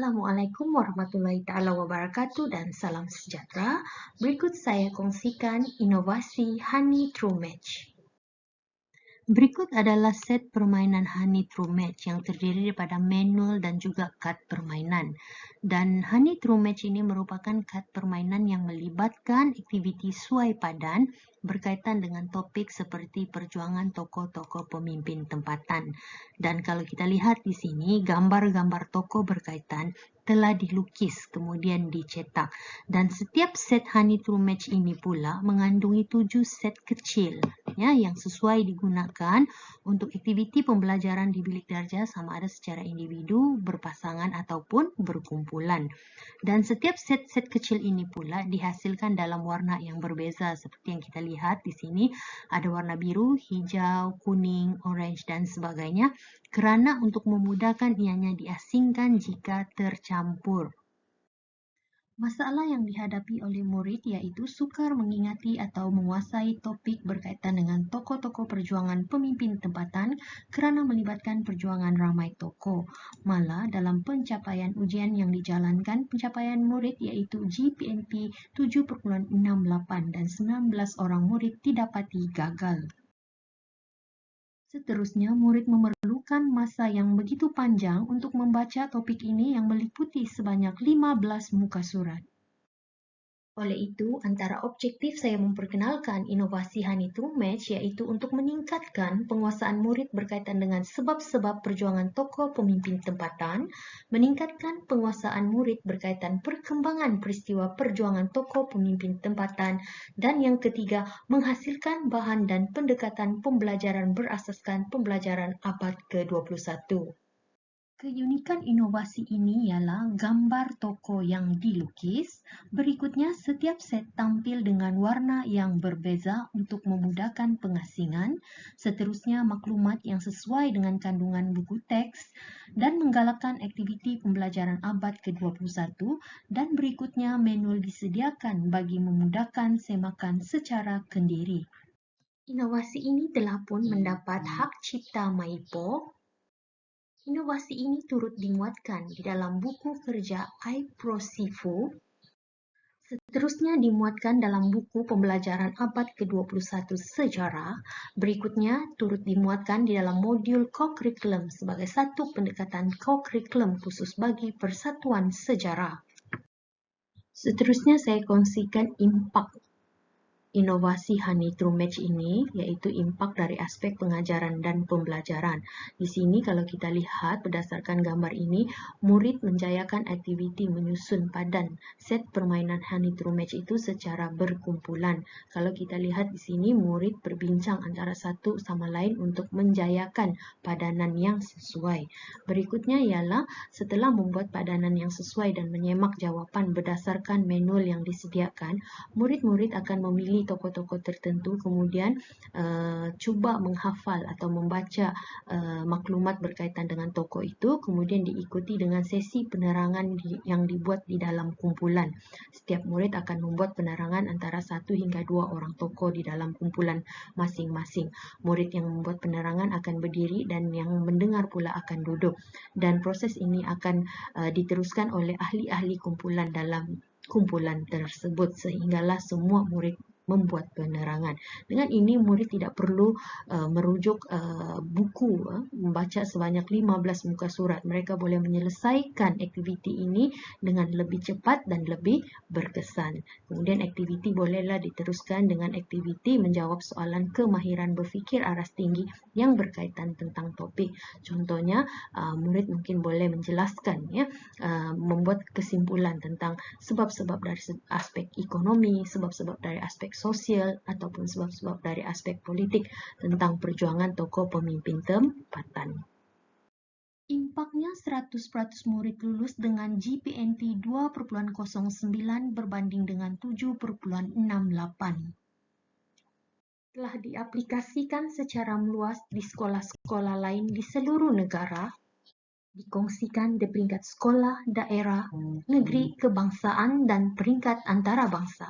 Assalamualaikum warahmatullahi ta'ala wabarakatuh dan salam sejahtera. Berikut saya kongsikan inovasi Honey True Match. Berikut adalah set permainan Honey True Match yang terdiri daripada manual dan juga kad permainan. Dan Honey True Match ini merupakan kad permainan yang melibatkan aktiviti suai padan berkaitan dengan topik seperti perjuangan tokoh-tokoh pemimpin tempatan. Dan kalau kita lihat di sini, gambar-gambar tokoh berkaitan telah dilukis kemudian dicetak. Dan setiap set Honey True Match ini pula mengandungi 7 set kecil ya, yang sesuai digunakan untuk aktiviti pembelajaran di bilik darjah sama ada secara individu, berpasangan ataupun berkumpulan. Dan setiap set-set kecil ini pula dihasilkan dalam warna yang berbeza seperti yang kita lihat di sini ada warna biru, hijau, kuning, orange dan sebagainya kerana untuk memudahkan ianya diasingkan jika tercampur. Masalah yang dihadapi oleh murid yaitu sukar mengingati atau menguasai topik berkaitan dengan tokoh-tokoh perjuangan pemimpin tempatan kerana melibatkan perjuangan ramai tokoh. Malah dalam pencapaian ujian yang dijalankan, pencapaian murid yaitu GPNP 7.68 dan 19 orang murid didapati gagal. Seterusnya, murid memerlukan masa yang begitu panjang untuk membaca topik ini yang meliputi sebanyak 15 muka surat. Oleh itu, antara objektif saya memperkenalkan inovasi Honey True Match iaitu untuk meningkatkan penguasaan murid berkaitan dengan sebab-sebab perjuangan tokoh pemimpin tempatan, meningkatkan penguasaan murid berkaitan perkembangan peristiwa perjuangan tokoh pemimpin tempatan, dan yang ketiga, menghasilkan bahan dan pendekatan pembelajaran berasaskan pembelajaran abad ke-21. Keunikan inovasi ini ialah gambar tokoh yang dilukis. Berikutnya, setiap set tampil dengan warna yang berbeza untuk memudahkan pengasingan. Seterusnya, maklumat yang sesuai dengan kandungan buku teks dan menggalakkan aktiviti pembelajaran abad ke-21. Dan berikutnya, manual disediakan bagi memudahkan semakan secara kendiri. Inovasi ini telah pun mendapat hak cipta MAIPO. Inovasi ini turut dimuatkan di dalam buku kerja iProsifu. Seterusnya dimuatkan dalam buku pembelajaran abad ke-21 sejarah. Berikutnya turut dimuatkan di dalam modul co-curriculum sebagai satu pendekatan co-curriculum khusus bagi persatuan sejarah. Seterusnya saya kongsikan impak inovasi Honey True Match ini, yaitu impak dari aspek pengajaran dan pembelajaran. Di sini kalau kita lihat berdasarkan gambar ini, murid menjayakan aktiviti menyusun padan set permainan Honey True Match itu secara berkumpulan. Kalau kita lihat di sini, murid berbincang antara satu sama lain untuk menjayakan padanan yang sesuai. Berikutnya ialah setelah membuat padanan yang sesuai dan menyemak jawapan berdasarkan manual yang disediakan, murid-murid akan memilih tokoh-tokoh tertentu kemudian cuba menghafal atau membaca maklumat berkaitan dengan tokoh itu, kemudian diikuti dengan sesi penerangan yang dibuat di dalam kumpulan. Setiap murid akan membuat penerangan antara 1 hingga 2 orang tokoh di dalam kumpulan masing-masing. Murid yang membuat penerangan akan berdiri dan yang mendengar pula akan duduk. Dan proses ini akan diteruskan oleh ahli-ahli kumpulan dalam kumpulan tersebut sehinggalah semua murid membuat penerangan. Dengan ini murid tidak perlu merujuk buku, membaca sebanyak 15 muka surat. Mereka boleh menyelesaikan aktiviti ini dengan lebih cepat dan lebih berkesan. Kemudian aktiviti bolehlah diteruskan dengan aktiviti menjawab soalan kemahiran berfikir aras tinggi yang berkaitan tentang topik. Contohnya, murid mungkin boleh menjelaskan membuat kesimpulan tentang sebab-sebab dari aspek ekonomi, sebab-sebab dari aspek sosial ataupun sebab-sebab dari aspek politik tentang perjuangan tokoh pemimpin tempatan. Impaknya 100% murid lulus dengan GPNP 2.09 berbanding dengan 7.68. Telah diaplikasikan secara meluas di sekolah-sekolah lain di seluruh negara, dikongsikan di peringkat sekolah, daerah, negeri, kebangsaan dan peringkat antarabangsa.